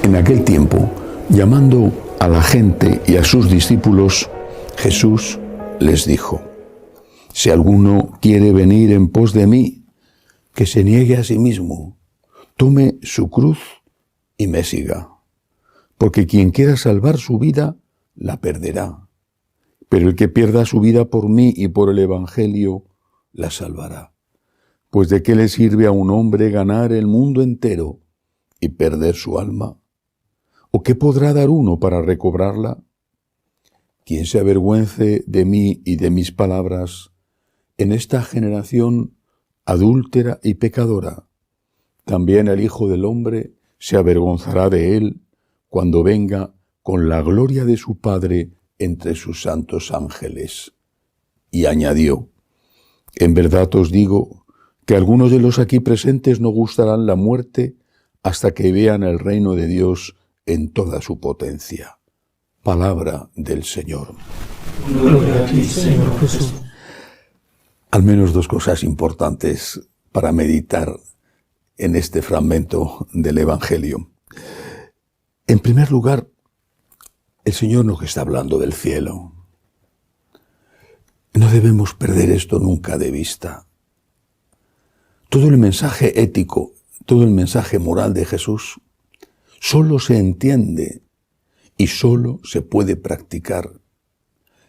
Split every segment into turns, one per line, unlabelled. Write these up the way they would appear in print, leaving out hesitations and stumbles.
En aquel tiempo, llamando a la gente y a sus discípulos, Jesús les dijo: si alguno quiere venir en pos de mí, que se niegue a sí mismo, tome su cruz y me siga. Porque quien quiera salvar su vida, la perderá. Pero el que pierda su vida por mí y por el Evangelio, la salvará. Pues ¿de qué le sirve a un hombre ganar el mundo entero y perder su alma? ¿O qué podrá dar uno para recobrarla? Quien se avergüence de mí y de mis palabras, en esta generación adúltera y pecadora, también el Hijo del Hombre se avergonzará de él cuando venga con la gloria de su Padre entre sus santos ángeles. Y añadió: en verdad os digo que algunos de los aquí presentes no gustarán la muerte hasta que vean el reino de Dios en toda su potencia. Palabra del Señor.
Gloria a ti, Señor Jesús.
Al menos dos cosas importantes para meditar en este fragmento del Evangelio. En primer lugar, el Señor nos está hablando del cielo. No debemos perder esto nunca de vista. Todo el mensaje ético, todo el mensaje moral de Jesús solo se entiende y solo se puede practicar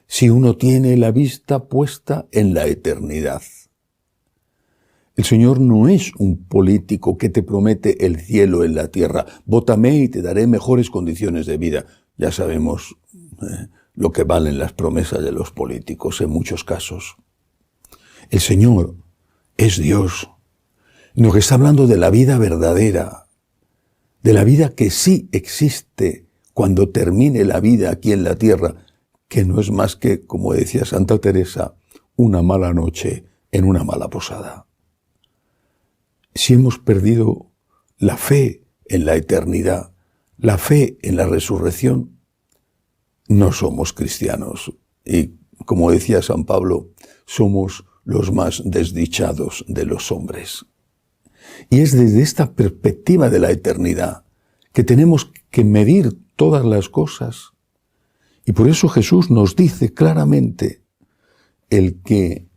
si uno tiene la vista puesta en la eternidad. El Señor no es un político que te promete el cielo en la tierra. Vótame y te daré mejores condiciones de vida. Ya sabemos lo que valen las promesas de los políticos en muchos casos. El Señor es Dios. Nos está hablando de la vida verdadera, de la vida que sí existe cuando termine la vida aquí en la tierra, que no es más que, como decía Santa Teresa, una mala noche en una mala posada. Si hemos perdido la fe en la eternidad, la fe en la resurrección, no somos cristianos. Y, como decía San Pablo, somos los más desdichados de los hombres. Y es desde esta perspectiva de la eternidad que tenemos que medir todas las cosas. Y por eso Jesús nos dice claramente: el que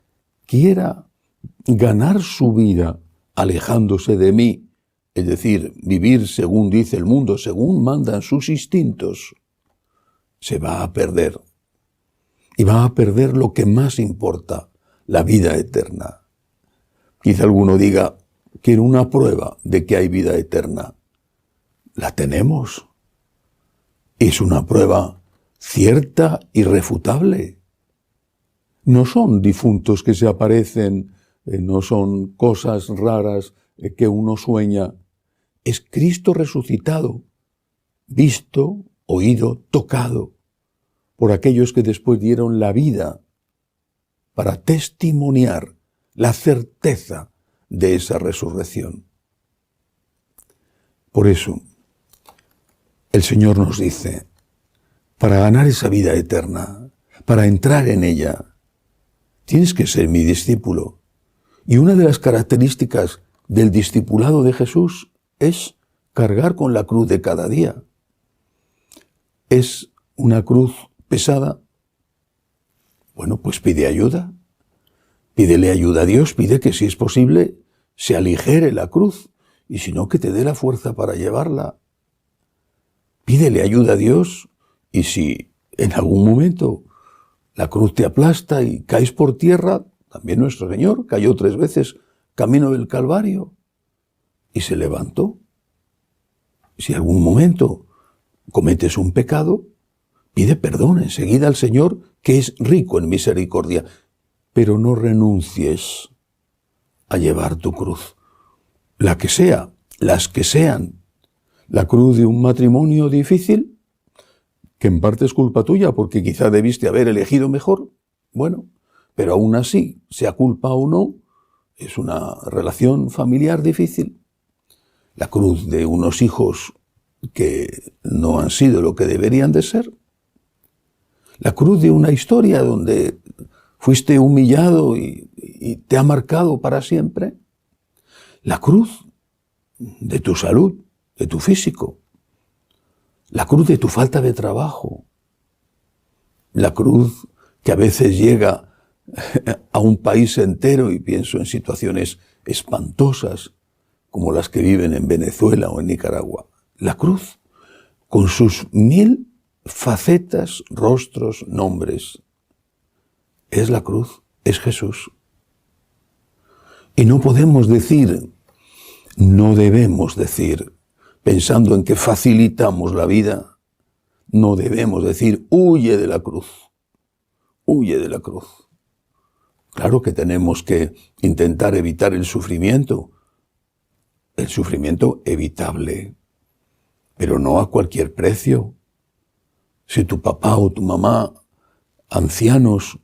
quiera ganar su vida alejándose de mí, es decir, vivir según dice el mundo, según mandan sus instintos, se va a perder. Y va a perder lo que más importa, la vida eterna. Quizá alguno diga: quiero una prueba de que hay vida eterna. La tenemos. Es una prueba cierta, irrefutable. No son difuntos que se aparecen, no son cosas raras que uno sueña. Es Cristo resucitado, visto, oído, tocado por aquellos que después dieron la vida para testimoniar la certeza de esa resurrección. Por eso, el Señor nos dice: para ganar esa vida eterna, para entrar en ella, tienes que ser mi discípulo. Y una de las características del discipulado de Jesús es cargar con la cruz de cada día. ¿Es una cruz pesada? Bueno, pues pide ayuda. Pídele ayuda a Dios, pide que si es posible se aligere la cruz y si no, que te dé la fuerza para llevarla. Pídele ayuda a Dios. Y si en algún momento la cruz te aplasta y caes por tierra, también nuestro Señor cayó 3 veces camino del Calvario y se levantó. Si en algún momento cometes un pecado, pide perdón enseguida al Señor, que es rico en misericordia, pero no renuncies a llevar tu cruz, la que sea, las que sean. La cruz de un matrimonio difícil, que en parte es culpa tuya, porque quizá debiste haber elegido mejor. Bueno, pero aún así, sea culpa o no, es una relación familiar difícil. La cruz de unos hijos que no han sido lo que deberían de ser. La cruz de una historia donde fuiste humillado y te ha marcado para siempre. La cruz de tu salud, de tu físico. La cruz de tu falta de trabajo. La cruz que a veces llega a un país entero, y pienso en situaciones espantosas como las que viven en Venezuela o en Nicaragua. La cruz, con sus 1000 facetas, rostros, nombres, es la cruz, es Jesús. Y no podemos decir, no debemos decir, pensando en que facilitamos la vida, no debemos decir, huye de la cruz, huye de la cruz. Claro que tenemos que intentar evitar el sufrimiento evitable, pero no a cualquier precio. Si tu papá o tu mamá, ancianos,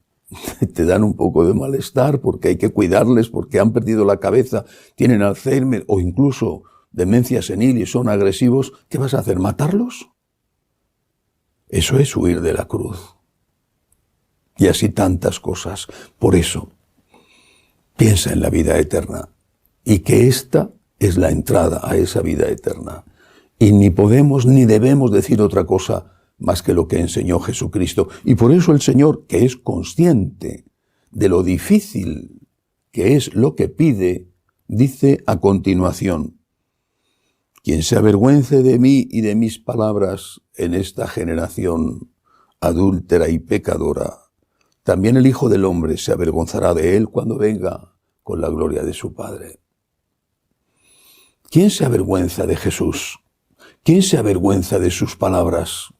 te dan un poco de malestar porque hay que cuidarles, porque han perdido la cabeza, tienen Alzheimer o incluso demencia senil y son agresivos, ¿qué vas a hacer? ¿Matarlos? Eso es huir de la cruz. Y así tantas cosas. Por eso, piensa en la vida eterna y que esta es la entrada a esa vida eterna. Y ni podemos ni debemos decir otra cosa más que lo que enseñó Jesucristo. Y por eso el Señor, que es consciente de lo difícil que es lo que pide, dice a continuación: quien se avergüence de mí y de mis palabras en esta generación adúltera y pecadora, también el Hijo del Hombre se avergonzará de él cuando venga con la gloria de su Padre. ¿Quién se avergüenza de Jesús? ¿Quién se avergüenza de sus palabras?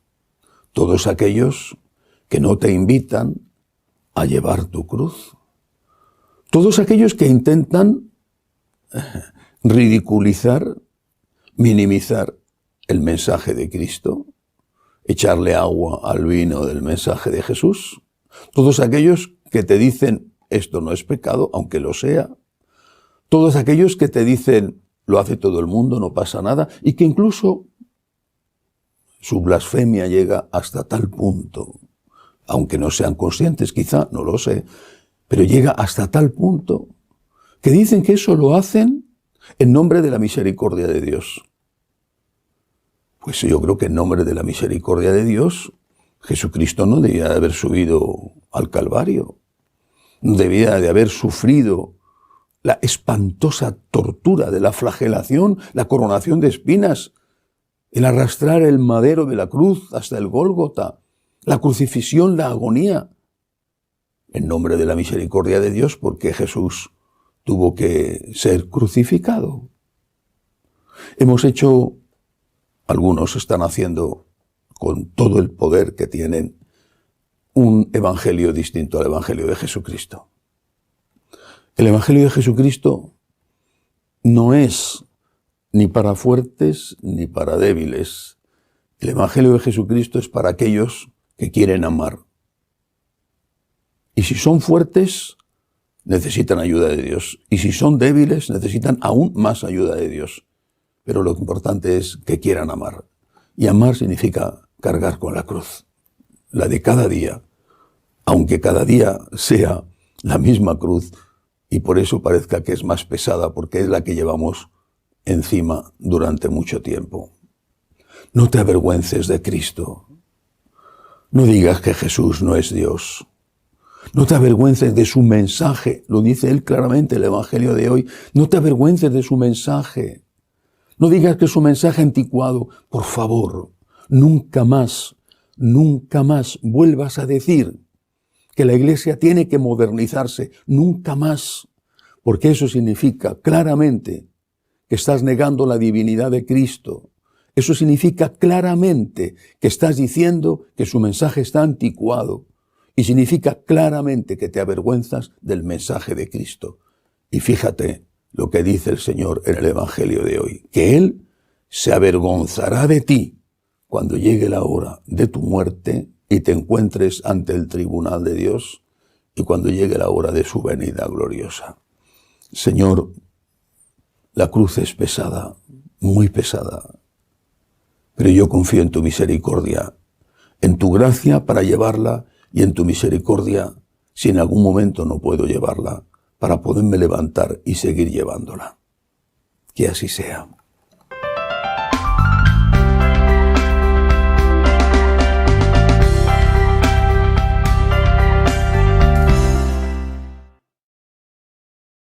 Todos aquellos que no te invitan a llevar tu cruz. Todos aquellos que intentan ridiculizar, minimizar el mensaje de Cristo, echarle agua al vino del mensaje de Jesús. Todos aquellos que te dicen, esto no es pecado, aunque lo sea. Todos aquellos que te dicen, lo hace todo el mundo, no pasa nada, y que incluso su blasfemia llega hasta tal punto, aunque no sean conscientes, quizá, no lo sé, pero llega hasta tal punto que dicen que eso lo hacen en nombre de la misericordia de Dios. Pues yo creo que en nombre de la misericordia de Dios, Jesucristo no debía de haber subido al Calvario, no debía de haber sufrido la espantosa tortura de la flagelación, la coronación de espinas, el arrastrar el madero de la cruz hasta el Gólgota, la crucifixión, la agonía, en nombre de la misericordia de Dios, porque Jesús tuvo que ser crucificado. Algunos están haciendo, con todo el poder que tienen, un evangelio distinto al evangelio de Jesucristo. El evangelio de Jesucristo no es ni para fuertes ni para débiles. El evangelio de Jesucristo es para aquellos que quieren amar. Y si son fuertes, necesitan ayuda de Dios. Y si son débiles, necesitan aún más ayuda de Dios. Pero lo importante es que quieran amar. Y amar significa cargar con la cruz. La de cada día. Aunque cada día sea la misma cruz y por eso parezca que es más pesada, porque es la que llevamos encima durante mucho tiempo. No te avergüences de Cristo. No digas que Jesús no es Dios. No te avergüences de su mensaje. Lo dice él claramente, el evangelio de hoy. No te avergüences de su mensaje. No digas que es un mensaje anticuado. Por favor, nunca más vuelvas a decir que la Iglesia tiene que modernizarse. Nunca más. Porque eso significa claramente que estás negando la divinidad de Cristo. Eso significa claramente que estás diciendo que su mensaje está anticuado. Y significa claramente que te avergüenzas del mensaje de Cristo. Y fíjate lo que dice el Señor en el Evangelio de hoy, que Él se avergonzará de ti cuando llegue la hora de tu muerte y te encuentres ante el tribunal de Dios y cuando llegue la hora de su venida gloriosa. Señor, la cruz es pesada, muy pesada, pero yo confío en tu misericordia, en tu gracia para llevarla y en tu misericordia, si en algún momento no puedo llevarla, para poderme levantar y seguir llevándola. Que así sea.